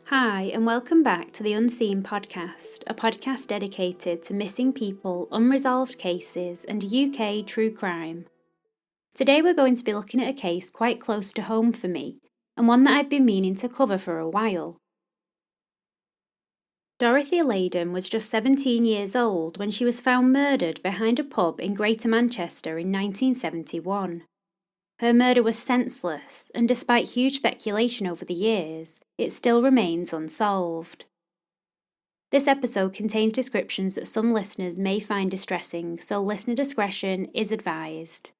Hi, and welcome back to the Unseen podcast, a podcast dedicated to missing people, unresolved cases, and UK true crime. Today we're going to be looking at a case quite close to home for me, and one that I've been meaning to cover for a while. Dorothy Leyden was just 17 years old when she was found murdered behind a pub in Greater Manchester in 1971. Her murder was senseless, and despite huge speculation over the years, it still remains unsolved. This episode contains descriptions that some listeners may find distressing, so listener discretion is advised.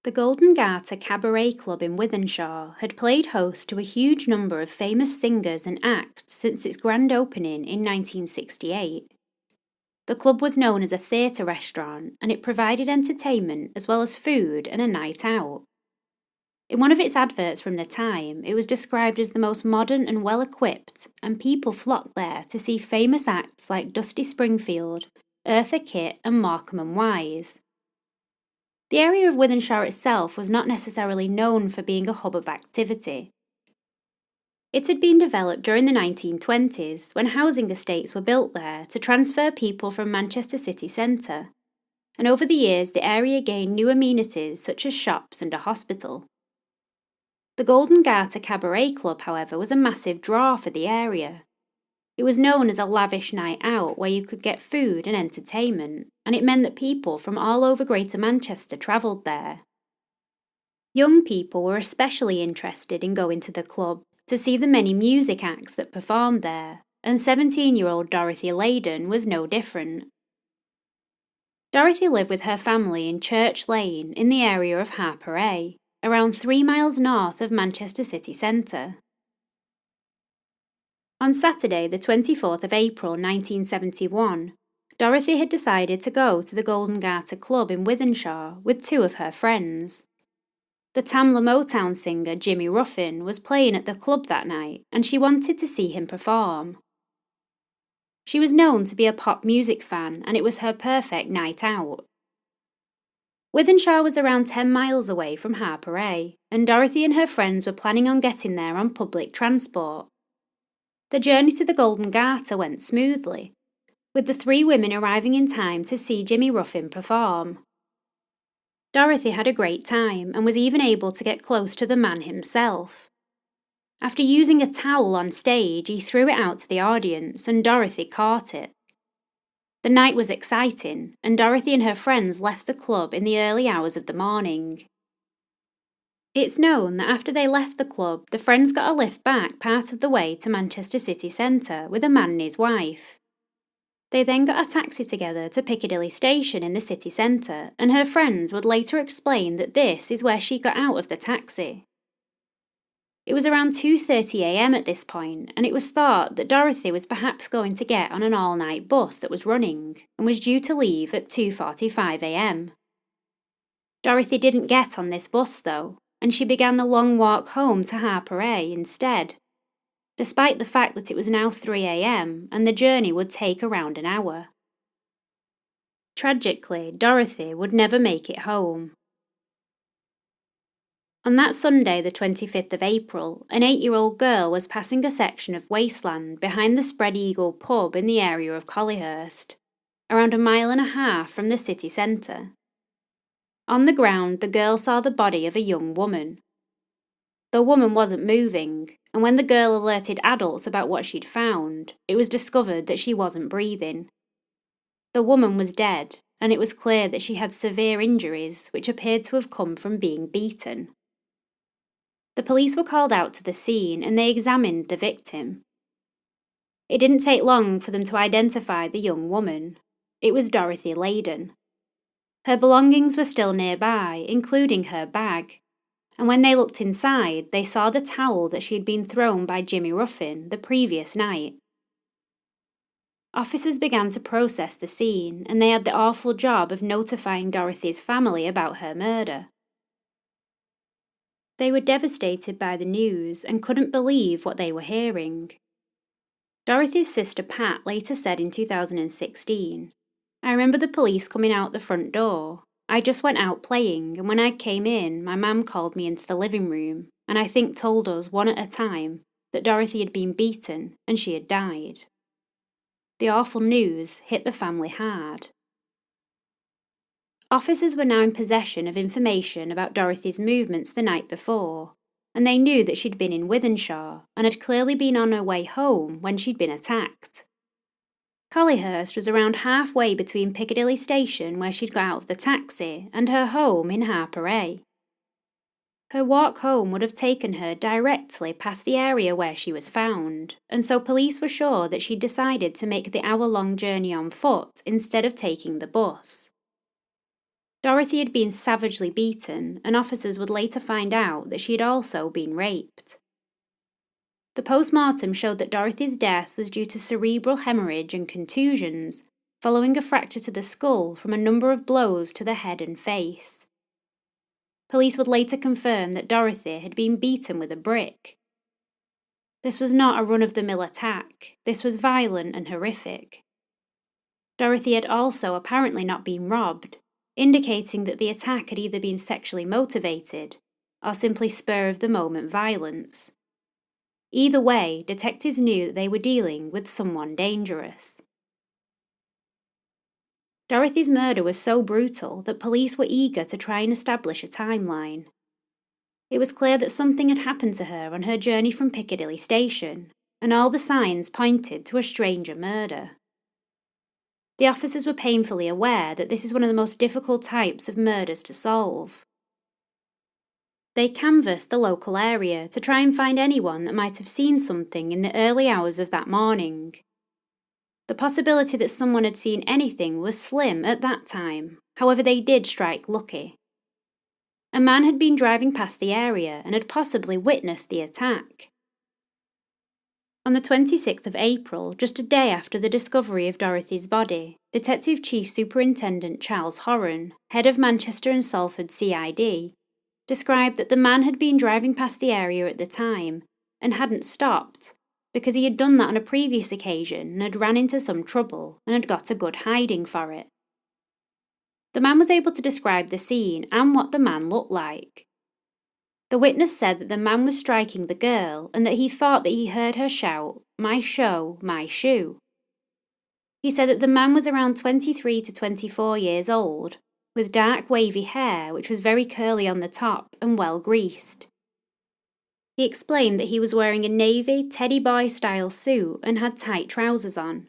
The Golden Garter Cabaret Club in Wythenshawe had played host to a huge number of famous singers and acts since its grand opening in 1968. The club was known as a theatre restaurant, and it provided entertainment as well as food and a night out. In one of its adverts from the time, it was described as the most modern and well-equipped, and people flocked there to see famous acts like Dusty Springfield, Eartha Kitt and Markham and Wise. The area of Wythenshawe itself was not necessarily known for being a hub of activity. It had been developed during the 1920s when housing estates were built there to transfer people from Manchester city centre, and over the years the area gained new amenities such as shops and a hospital. The Golden Garter Cabaret Club, however, was a massive draw for the area. It was known as a lavish night out where you could get food and entertainment, and it meant that people from all over Greater Manchester travelled there. Young people were especially interested in going to the club to see the many music acts that performed there, and 17-year-old Dorothy Leyden was no different. Dorothy lived with her family in Church Lane in the area of Harpurhey, around 3 miles north of Manchester city centre. On Saturday, the 24th of April 1971, Dorothy had decided to go to the Golden Garter Club in Wythenshawe with two of her friends. The Tamla Motown singer Jimmy Ruffin was playing at the club that night, and she wanted to see him perform. She was known to be a pop music fan, and it was her perfect night out. Wythenshawe was around 10 miles away from Harpurhey, and Dorothy and her friends were planning on getting there on public transport. The journey to the Golden Garter went smoothly, with the three women arriving in time to see Jimmy Ruffin perform. Dorothy had a great time and was even able to get close to the man himself. After using a towel on stage, he threw it out to the audience and Dorothy caught it. The night was exciting, and Dorothy and her friends left the club in the early hours of the morning. It's known that after they left the club, the friends got a lift back part of the way to Manchester city centre with a man and his wife. They then got a taxi together to Piccadilly station in the city centre, and her friends would later explain that this is where she got out of the taxi. It was around 2:30 a.m. at this point, and it was thought that Dorothy was perhaps going to get on an all-night bus that was running, and was due to leave at 2:45 a.m. Dorothy didn't get on this bus though, and she began the long walk home to Harpurhey instead, despite the fact that it was now 3 a.m. and the journey would take around an hour. Tragically, Dorothy would never make it home. On that Sunday, the 25th of April, an 8-year-old girl was passing a section of wasteland behind the Spread Eagle pub in the area of Collyhurst, around 1.5 miles from the city centre. On the ground, the girl saw the body of a young woman. The woman wasn't moving, and when the girl alerted adults about what she'd found, it was discovered that she wasn't breathing. The woman was dead, and it was clear that she had severe injuries which appeared to have come from being beaten. The police were called out to the scene and they examined the victim. It didn't take long for them to identify the young woman. It was Dorothy Leyden. Her belongings were still nearby, including her bag, and when they looked inside, they saw the towel that she had been thrown by Jimmy Ruffin the previous night. Officers began to process the scene, and they had the awful job of notifying Dorothy's family about her murder. They were devastated by the news and couldn't believe what they were hearing. Dorothy's sister Pat later said in 2016, "I remember the police coming out the front door. I just went out playing, and when I came in, my mum called me into the living room, and I think told us one at a time that Dorothy had been beaten and she had died. The awful news hit the family hard. Officers were now in possession of information about Dorothy's movements the night before, and they knew that she'd been in Wythenshawe and had clearly been on her way home when she'd been attacked. Collyhurst was around halfway between Piccadilly Station, where she'd got out of the taxi, and her home in Harpurhey. Her walk home would have taken her directly past the area where she was found, and so police were sure that she'd decided to make the hour-long journey on foot instead of taking the bus. Dorothy had been savagely beaten, and officers would later find out that she had also been raped. The post-mortem showed that Dorothy's death was due to cerebral hemorrhage and contusions, following a fracture to the skull from a number of blows to the head and face. Police would later confirm that Dorothy had been beaten with a brick. This was not a run-of-the-mill attack. This was violent and horrific. Dorothy had also apparently not been robbed, indicating that the attack had either been sexually motivated or simply spur-of-the-moment violence. Either way, detectives knew that they were dealing with someone dangerous. Dorothy's murder was so brutal that police were eager to try and establish a timeline. It was clear that something had happened to her on her journey from Piccadilly Station, and all the signs pointed to a stranger murder. The officers were painfully aware that this is one of the most difficult types of murders to solve. They canvassed the local area to try and find anyone that might have seen something in the early hours of that morning. The possibility that someone had seen anything was slim at that time, however they did strike lucky. A man had been driving past the area and had possibly witnessed the attack. On the 26th of April, just a day after the discovery of Dorothy's body, Detective Chief Superintendent Charles Horan, head of Manchester and Salford CID, described that the man had been driving past the area at the time and hadn't stopped because he had done that on a previous occasion and had ran into some trouble and had got a good hiding for it. The man was able to describe the scene and what the man looked like. The witness said that the man was striking the girl and that he thought that he heard her shout, "My show, my shoe." He said that the man was around 23 to 24 years old, with dark wavy hair which was very curly on the top and well greased. He explained that he was wearing a navy teddy boy style suit and had tight trousers on.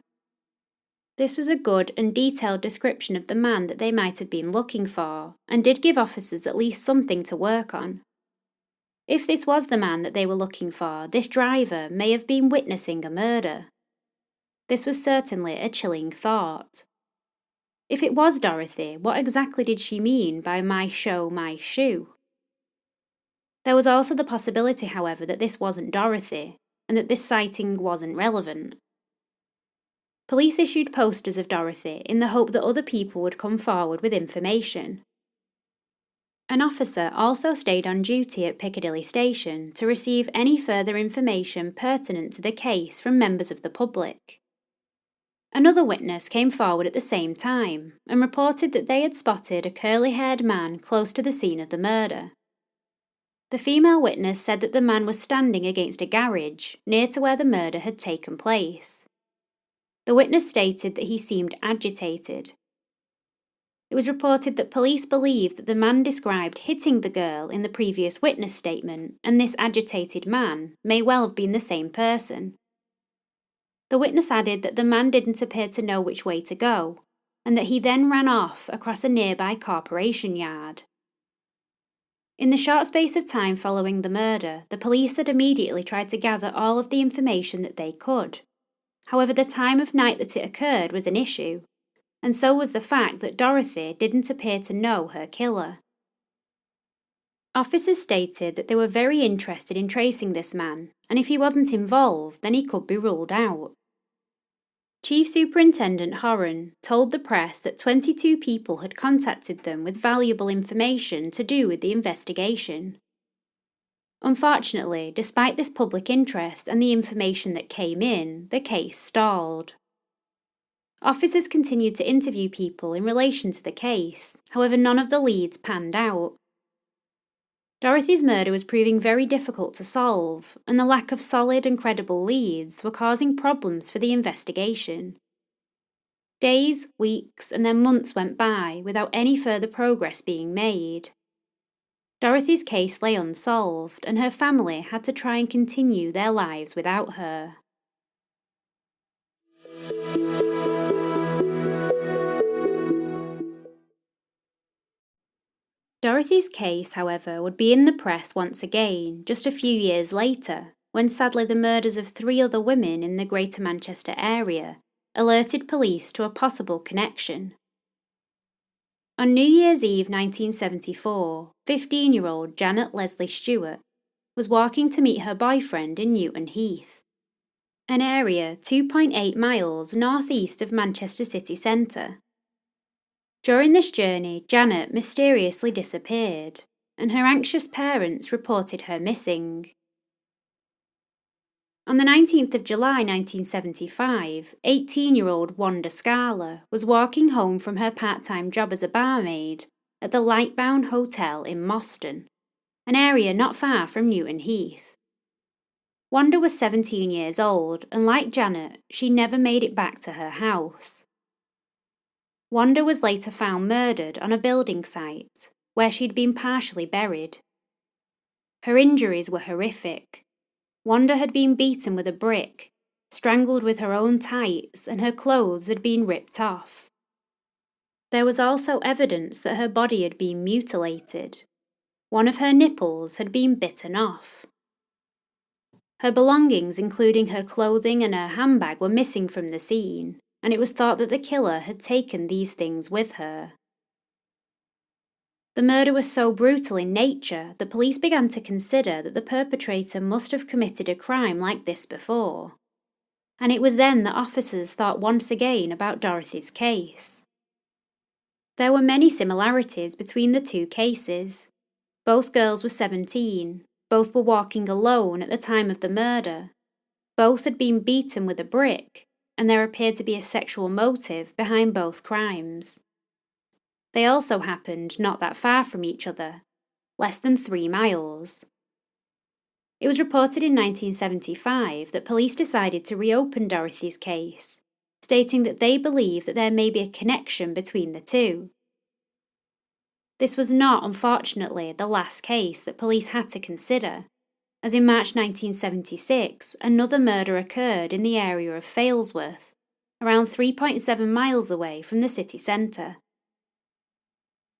This was a good and detailed description of the man that they might have been looking for, and did give officers at least something to work on. If this was the man that they were looking for, this driver may have been witnessing a murder. This was certainly a chilling thought. If it was Dorothy, what exactly did she mean by "my show, my shoe"? There was also the possibility, however, that this wasn't Dorothy, and that this sighting wasn't relevant. Police issued posters of Dorothy in the hope that other people would come forward with information. An officer also stayed on duty at Piccadilly Station to receive any further information pertinent to the case from members of the public. Another witness came forward at the same time and reported that they had spotted a curly-haired man close to the scene of the murder. The female witness said that the man was standing against a garage near to where the murder had taken place. The witness stated that he seemed agitated. It was reported that police believed that the man described hitting the girl in the previous witness statement, and this agitated man may well have been the same person. The witness added that the man didn't appear to know which way to go, and that he then ran off across a nearby corporation yard. In the short space of time following the murder, the police had immediately tried to gather all of the information that they could. However, the time of night that it occurred was an issue, and so was the fact that Dorothy didn't appear to know her killer. Officers stated that they were very interested in tracing this man, and if he wasn't involved, then he could be ruled out. Chief Superintendent Horan told the press that 22 people had contacted them with valuable information to do with the investigation. Unfortunately, despite this public interest and the information that came in, the case stalled. Officers continued to interview people in relation to the case, however none of the leads panned out. Dorothy's murder was proving very difficult to solve, and the lack of solid and credible leads were causing problems for the investigation. Days, weeks, and then months went by without any further progress being made. Dorothy's case lay unsolved, and her family had to try and continue their lives without her. Dorothy's case, however, would be in the press once again, just a few years later, when sadly the murders of 3 other women in the Greater Manchester area alerted police to a possible connection. On New Year's Eve 1974, 15-year-old Janet Leslie Stewart was walking to meet her boyfriend in Newton Heath, an area 2.8 miles northeast of Manchester city centre. During this journey, Janet mysteriously disappeared, and her anxious parents reported her missing. On the 19th of July 1975, 18-year-old Wanda Scala was walking home from her part-time job as a barmaid at the Lightbound Hotel in Moston, an area not far from Newton Heath. Wanda was 17 years old, and like Janet, she never made it back to her house. Wanda was later found murdered on a building site, where she'd been partially buried. Her injuries were horrific. Wanda had been beaten with a brick, strangled with her own tights, and her clothes had been ripped off. There was also evidence that her body had been mutilated. One of her nipples had been bitten off. Her belongings, including her clothing and her handbag, were missing from the scene, and it was thought that the killer had taken these things with her. The murder was so brutal in nature that police began to consider that the perpetrator must have committed a crime like this before. And it was then that officers thought once again about Dorothy's case. There were many similarities between the 2 cases. Both girls were 17, both were walking alone at the time of the murder, both had been beaten with a brick, and there appeared to be a sexual motive behind both crimes. They also happened not that far from each other, less than 3 miles. It was reported in 1975 that police decided to reopen Dorothy's case, stating that they believe that there may be a connection between the 2. This was not, unfortunately, the last case that police had to consider, as in March 1976 another murder occurred in the area of Failsworth, around 3.7 miles away from the city centre.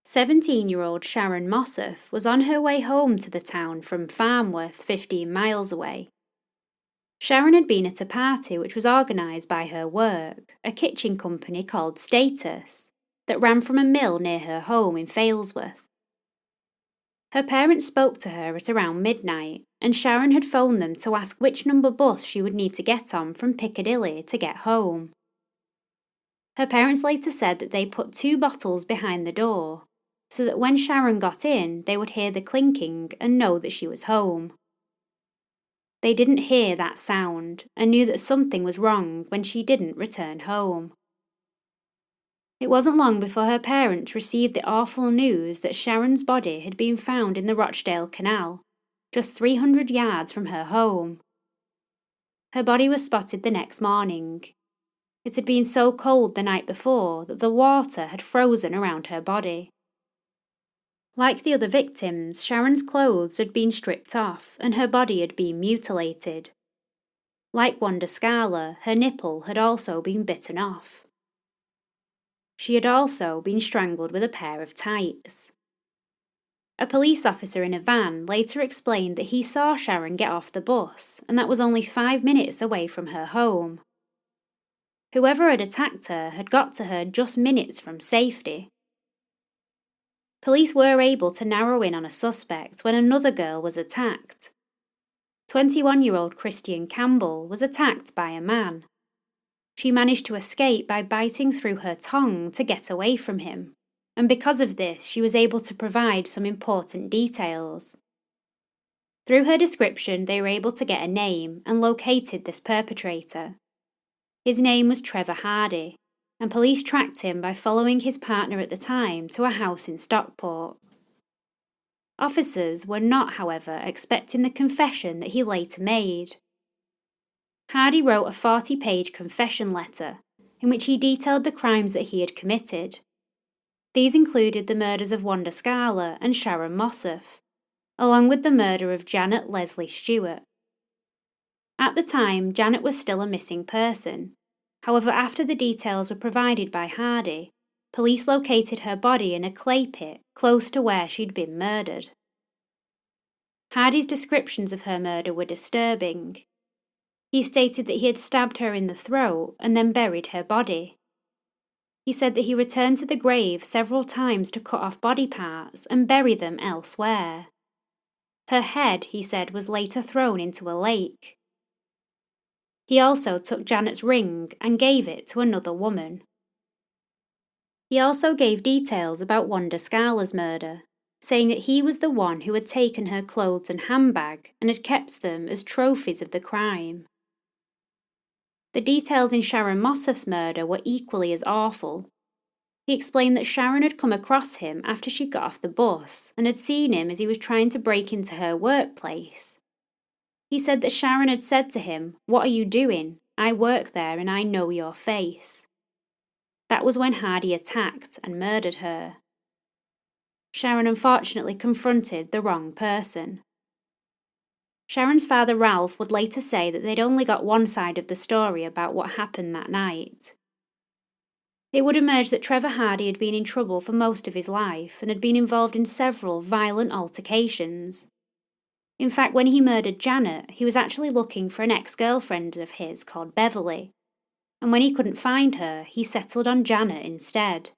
17-year-old Sharon Mossoff was on her way home to the town from Farmworth, 15 miles away. Sharon had been at a party which was organised by her work, a kitchen company called Status, that ran from a mill near her home in Failsworth. Her parents spoke to her at around midnight, and Sharon had phoned them to ask which number bus she would need to get on from Piccadilly to get home. Her parents later said that they put 2 bottles behind the door, so that when Sharon got in, they would hear the clinking and know that she was home. They didn't hear that sound and knew that something was wrong when she didn't return home. It wasn't long before her parents received the awful news that Sharon's body had been found in the Rochdale Canal, just 300 yards from her home. Her body was spotted the next morning. It had been so cold the night before that the water had frozen around her body. Like the other victims, Sharon's clothes had been stripped off and her body had been mutilated. Like Wanda Scala, her nipple had also been bitten off. She had also been strangled with a pair of tights. A police officer in a van later explained that he saw Sharon get off the bus, and that was only 5 minutes away from her home. Whoever had attacked her had got to her just minutes from safety. Police were able to narrow in on a suspect when another girl was attacked. 21-year-old Christian Campbell was attacked by a man. She managed to escape by biting through her tongue to get away from him, and because of this she was able to provide some important details. Through her description they were able to get a name and located this perpetrator. His name was Trevor Hardy, and police tracked him by following his partner at the time to a house in Stockport. Officers were not, however, expecting the confession that he later made. Hardy wrote a 40-page confession letter in which he detailed the crimes that he had committed. These included the murders of Wanda Scala and Sharon Mossop, along with the murder of Janet Leslie Stewart. At the time, Janet was still a missing person. However, after the details were provided by Hardy, police located her body in a clay pit close to where she'd been murdered. Hardy's descriptions of her murder were disturbing. He stated that he had stabbed her in the throat and then buried her body. He said that he returned to the grave several times to cut off body parts and bury them elsewhere. Her head, he said, was later thrown into a lake. He also took Janet's ring and gave it to another woman. He also gave details about Wanda Scala's murder, saying that he was the one who had taken her clothes and handbag and had kept them as trophies of the crime. The details in Sharon Mossop's murder were equally as awful. He explained that Sharon had come across him after she got off the bus and had seen him as he was trying to break into her workplace. He said that Sharon had said to him, "What are you doing? I work there and I know your face." That was when Hardy attacked and murdered her. Sharon unfortunately confronted the wrong person. Sharon's father Ralph would later say that they'd only got one side of the story about what happened that night. It would emerge that Trevor Hardy had been in trouble for most of his life and had been involved in several violent altercations. In fact, when he murdered Janet, he was actually looking for an ex-girlfriend of his called Beverly, and when he couldn't find her, he settled on Janet instead.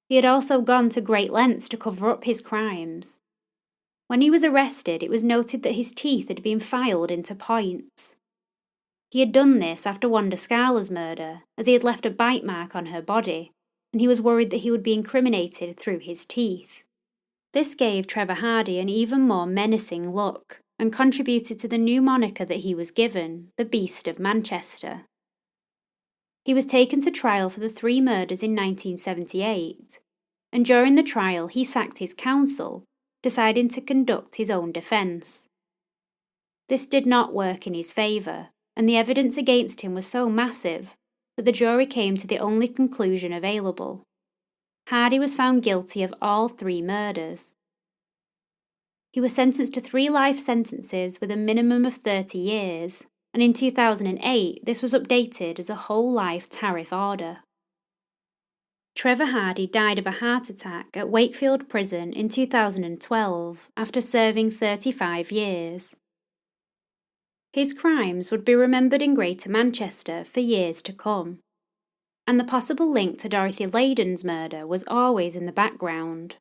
He had also gone to great lengths to cover up his crimes. When he was arrested, it was noted that his teeth had been filed into points. He had done this after Wanda Scala's murder, as he had left a bite mark on her body, and he was worried that he would be incriminated through his teeth. This gave Trevor Hardy an even more menacing look, and contributed to the new moniker that he was given, the Beast of Manchester. He was taken to trial for the 3 murders in 1978, and during the trial he sacked his counsel, deciding to conduct his own defence. This did not work in his favour, and the evidence against him was so massive that the jury came to the only conclusion available. Hardy was found guilty of all 3 murders. He was sentenced to 3 life sentences with a minimum of 30 years, and in 2008 this was updated as a whole life tariff order. Trevor Hardy died of a heart attack at Wakefield Prison in 2012 after serving 35 years. His crimes would be remembered in Greater Manchester for years to come, and the possible link to Dorothy Leyden's murder was always in the background.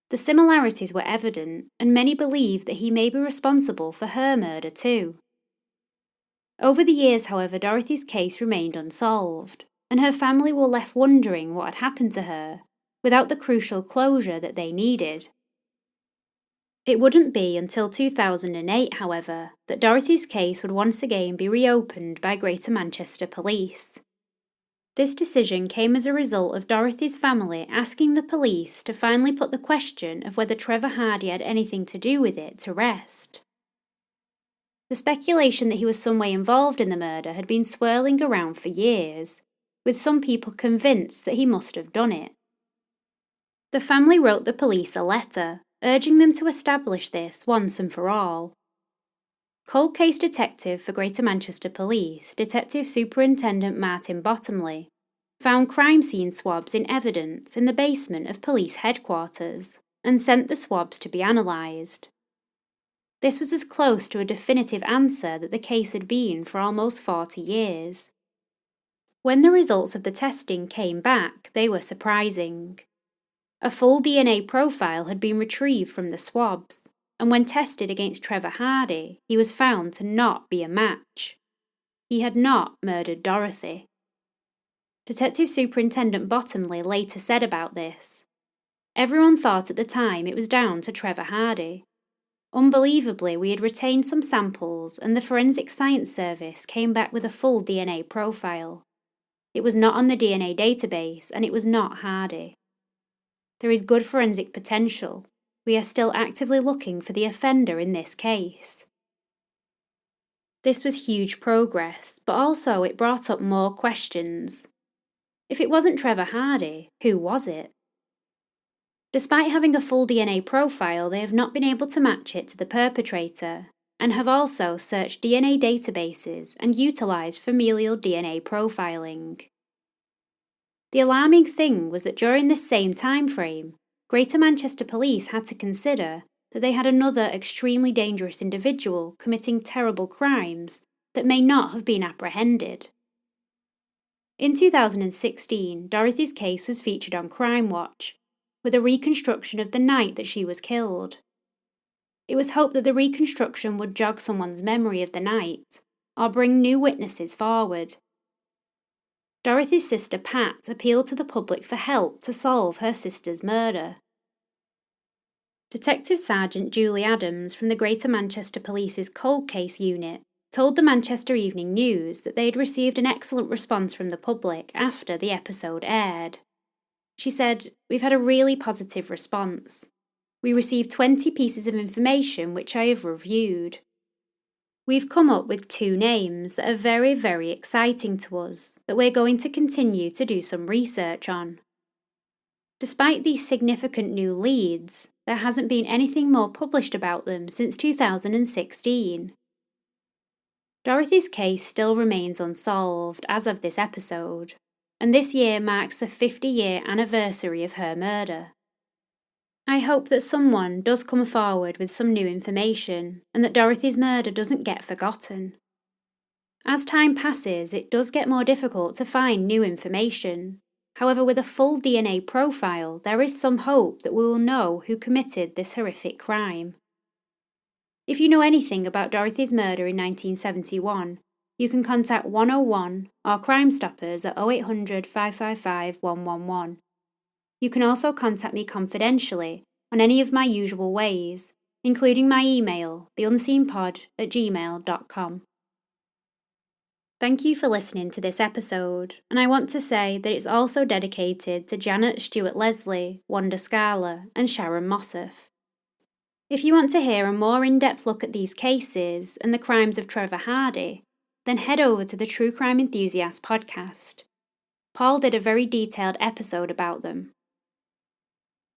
The similarities were evident, and many believed that he may be responsible for her murder too. Over the years, however, Dorothy's case remained unsolved, and her family were left wondering what had happened to her, without the crucial closure that they needed. It wouldn't be until 2008, however, that Dorothy's case would once again be reopened by Greater Manchester Police. This decision came as a result of Dorothy's family asking the police to finally put the question of whether Trevor Hardy had anything to do with it to rest. The speculation that he was some way involved in the murder had been swirling around for years, with some people convinced that he must have done it. The family wrote the police a letter, urging them to establish this once and for all. Cold Case Detective for Greater Manchester Police, Detective Superintendent Martin Bottomley, found crime scene swabs in evidence in the basement of police headquarters and sent the swabs to be analysed. This was as close to a definitive answer that the case had been for almost 40 years. When the results of the testing came back, they were surprising. A full DNA profile had been retrieved from the swabs, and when tested against Trevor Hardy, he was found to not be a match. He had not murdered Dorothy. Detective Superintendent Bottomley later said about this, "Everyone thought at the time it was down to Trevor Hardy. Unbelievably, we had retained some samples and the Forensic Science Service came back with a full DNA profile. It was not on the DNA database and it was not Hardy. There is good forensic potential. We are still actively looking for the offender in this case. This was huge progress, but also it brought up more questions. If it wasn't Trevor Hardy, who was it? Despite having a full DNA profile, they have not been able to match it to the perpetrator, and have also searched DNA databases and utilised familial DNA profiling. The alarming thing was that during this same time frame, Greater Manchester Police had to consider that they had another extremely dangerous individual committing terrible crimes that may not have been apprehended. In 2016, Dorothy's case was featured on Crime Watch, with a reconstruction of the night that she was killed. It was hoped that the reconstruction would jog someone's memory of the night, or bring new witnesses forward. Dorothy's sister Pat appealed to the public for help to solve her sister's murder. Detective Sergeant Julie Adams from the Greater Manchester Police's Cold Case Unit told the Manchester Evening News that they had received an excellent response from the public after the episode aired. She said, "We've had a really positive response. We received 20 pieces of information which I have reviewed. We've come up with 2 names that are very, very exciting to us that we're going to continue to do some research on. Despite these significant new leads, there hasn't been anything more published about them since 2016. Dorothy's case still remains unsolved as of this episode, and this year marks the 50-year anniversary of her murder. I hope that someone does come forward with some new information and that Dorothy's murder doesn't get forgotten. As time passes, it does get more difficult to find new information. However, with a full DNA profile, there is some hope that we will know who committed this horrific crime. If you know anything about Dorothy's murder in 1971, you can contact 101 or Crime Stoppers at 0800 555 111. You can also contact me confidentially on any of my usual ways, including my email, theunseenpod@gmail.com. Thank you for listening to this episode, and I want to say that it's also dedicated to Janet Stewart Leslie, Wanda Scala, and Sharon Mossef. If you want to hear a more in-depth look at these cases and the crimes of Trevor Hardy, then head over to the True Crime Enthusiast podcast. Paul did a very detailed episode about them.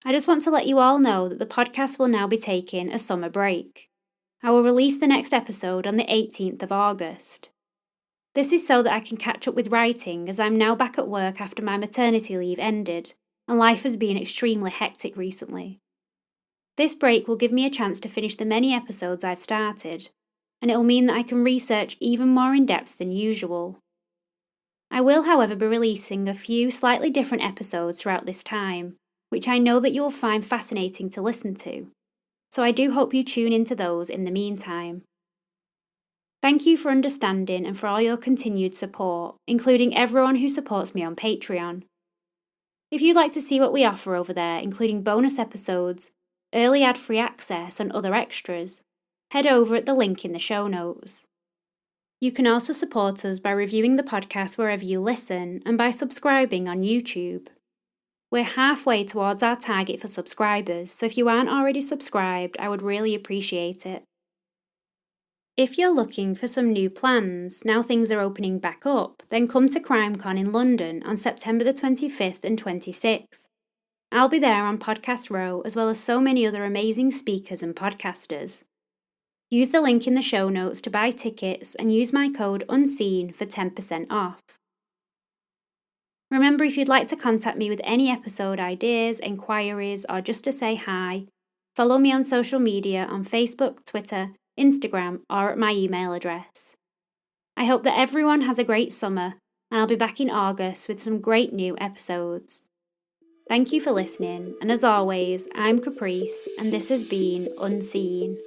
I just want to let you all know that the podcast will now be taking a summer break. I will release the next episode on the 18th of August. This is so that I can catch up with writing as I'm now back at work after my maternity leave ended, and life has been extremely hectic recently. This break will give me a chance to finish the many episodes I've started, and it will mean that I can research even more in depth than usual. I will, however, be releasing a few slightly different episodes throughout this time, which I know that you will find fascinating to listen to, so I do hope you tune into those in the meantime. Thank you for understanding and for all your continued support, including everyone who supports me on Patreon. If you'd like to see what we offer over there, including bonus episodes, early ad-free access and other extras, head over at the link in the show notes. You can also support us by reviewing the podcast wherever you listen and by subscribing on YouTube. We're halfway towards our target for subscribers, so if you aren't already subscribed, I would really appreciate it. If you're looking for some new plans, now things are opening back up, then come to CrimeCon in London on September the 25th and 26th. I'll be there on Podcast Row, as well as so many other amazing speakers and podcasters. Use the link in the show notes to buy tickets and use my code UNSEEN for 10% off. Remember, if you'd like to contact me with any episode ideas, enquiries, or just to say hi, follow me on social media on Facebook, Twitter, Instagram, or at my email address. I hope that everyone has a great summer, and I'll be back in August with some great new episodes. Thank you for listening, and as always, I'm Caprice, and this has been Unseen.